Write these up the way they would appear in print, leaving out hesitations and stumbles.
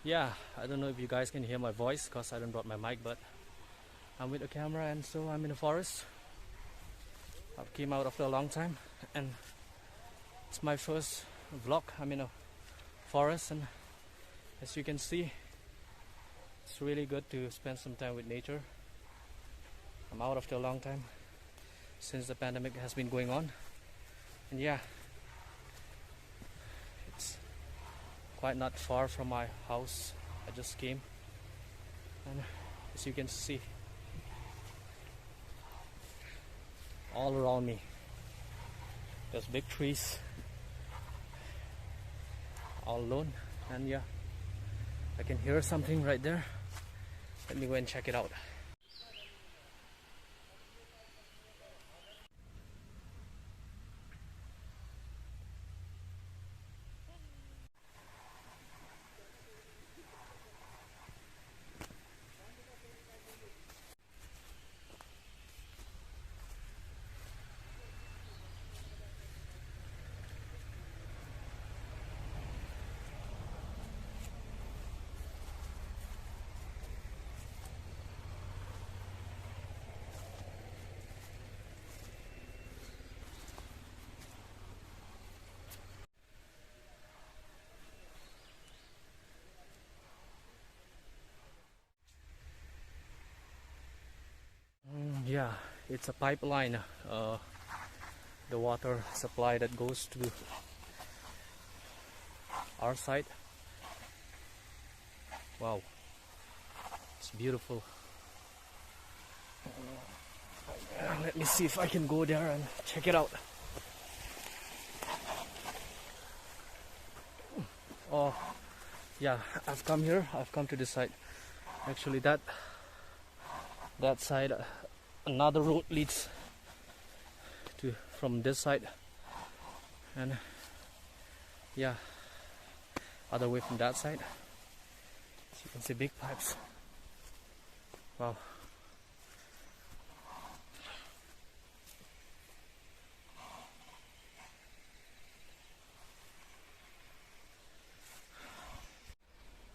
Yeah, I don't know if you guys can hear my voice because I don't brought my mic, but I'm with a camera and so I'm in the forest. I've came out after a long time and it's my first vlog. I'm in a forest and as you can see, it's really good to spend some time with nature. I'm out after a long time since the pandemic has been going on, and yeah, it's quite not far from my house. I just came and as you can see, all around me there's big trees all alone, and yeah, I can hear something right there. Let me go and check it out. Yeah, it's a pipeline, the water supply that goes to our side. Wow, it's beautiful. Let me see if I can go there and check it out. Oh, yeah, I've come here. I've come to this side. Actually, that side, another road leads to from this side, and yeah, other way from that side. So you can see big pipes. Wow.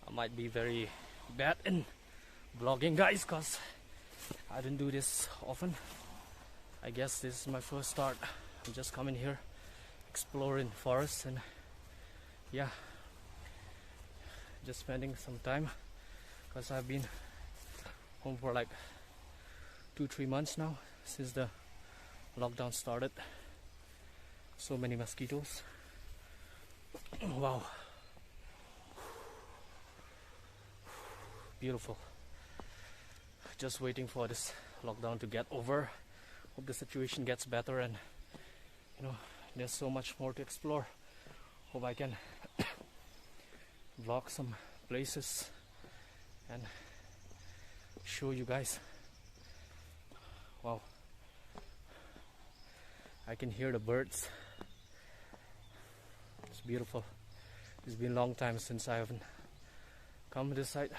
I might be very bad in vlogging, guys, cause I didn't do this often. I guess this is my first start. I'm just coming here, exploring forests, and yeah, just spending some time because I've been home for like 2-3 months now since the lockdown started. So many mosquitoes. Wow, beautiful. Just waiting for this lockdown to get over. Hope the situation gets better, and there's so much more to explore. Hope I can vlog some places and show you guys. Wow, I can hear the birds. It's beautiful. It's been a long time since I haven't come to this side.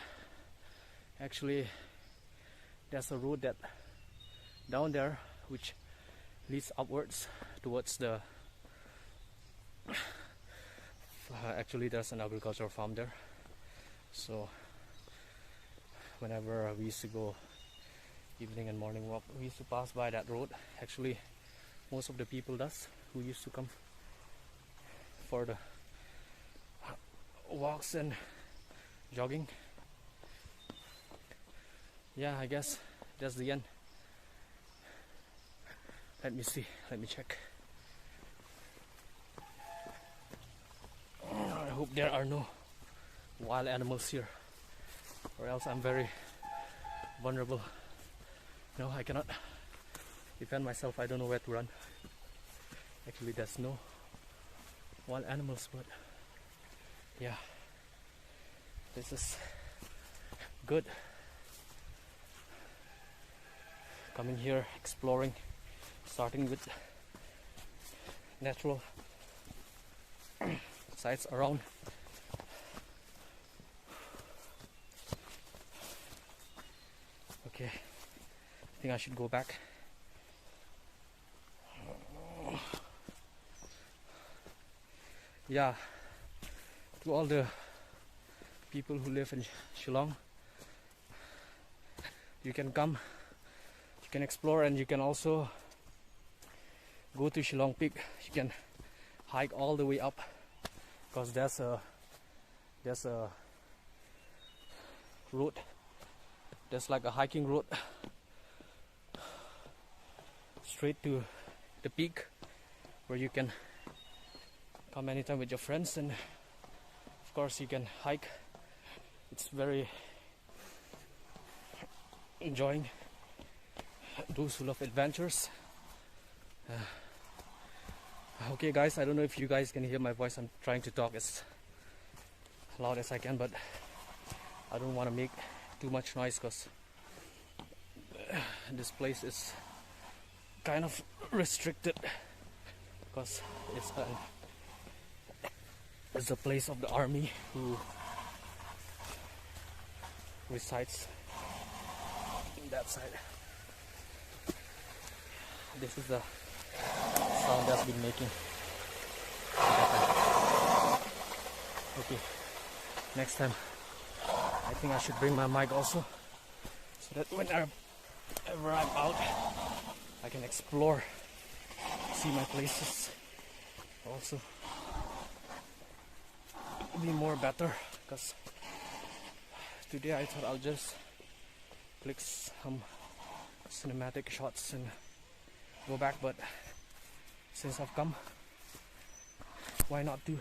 Actually, there's a road that down there which leads upwards towards the actually there's an agricultural farm there, so whenever we used to go evening and morning walk, we used to pass by that road. Actually, most of the people who used to come for the walks and jogging. Yeah, I guess that's the end. Let me see, let me check. I hope there are no wild animals here, or else I'm very vulnerable. No, I cannot defend myself. I don't know where to run. Actually, there's no wild animals, but yeah, this is good. Coming here, exploring, starting with natural sites around. Okay, I think I should go back. Yeah, to all the people who live in Shillong, you can come, you can explore, and you can also go to Shillong Peak. You can hike all the way up, because there's a road, there's like a hiking road straight to the peak, where you can come anytime with your friends, and of course you can hike. It's very enjoying. Those who love adventures. Okay guys, I don't know if you guys can hear my voice. I'm trying to talk as loud as I can, but I don't want to make too much noise, because this place is kind of restricted, because it's a place of the army who resides in that side. This is the sound that's been making. Okay, next time I think I should bring my mic also, so that whenever I'm out I can explore, see my places. Also be more better, because today I thought I'll just click some cinematic shots and go back, but since I've come, why not do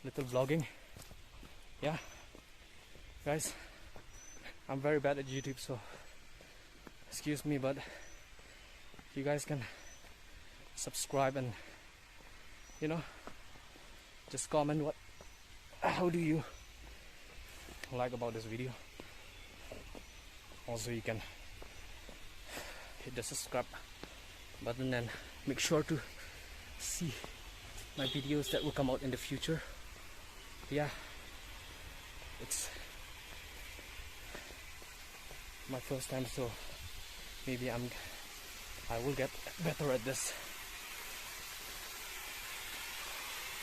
little vlogging? Yeah guys, I'm very bad at YouTube, so excuse me, but you guys can subscribe and, you know, just comment how do you like about this video. Also, you can hit the subscribe button and make sure to see my videos that will come out in the future. Yeah, it's my first time, so maybe I will get better at this.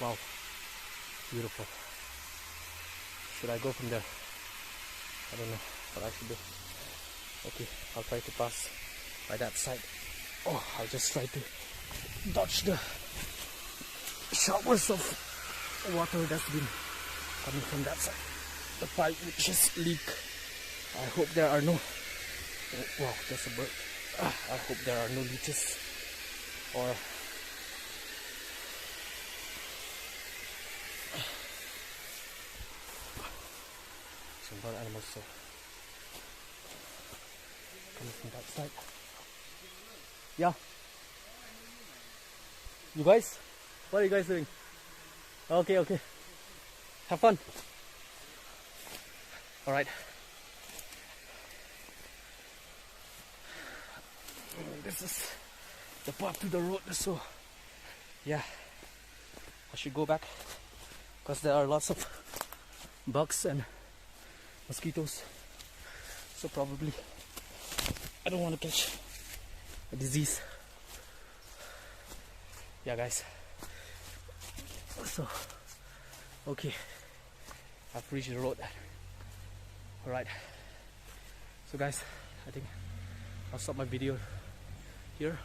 Wow, beautiful. Should I go from there? I don't know what I should do. Okay, I'll try to pass by that side. Oh, I'll just try to dodge the showers of water that's been coming from that side. The pipe which is leak. I hope there are no... Oh, wow, there's a bird. I hope there are no leeches or some bird animals, so coming from that side. Yeah. You guys? What are you guys doing? Okay, okay. Have fun. Alright. This is the path to the road, so yeah, I should go back, because there are lots of bugs and mosquitoes, so probably I don't want to catch a disease. Yeah guys, so okay, I've reached the road. Alright, so guys, I think I'll stop my video here.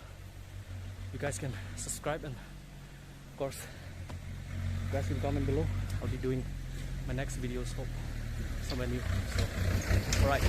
You guys can subscribe, and of course you guys can comment below. I'll be doing my next videos, hope somewhere new. So alright,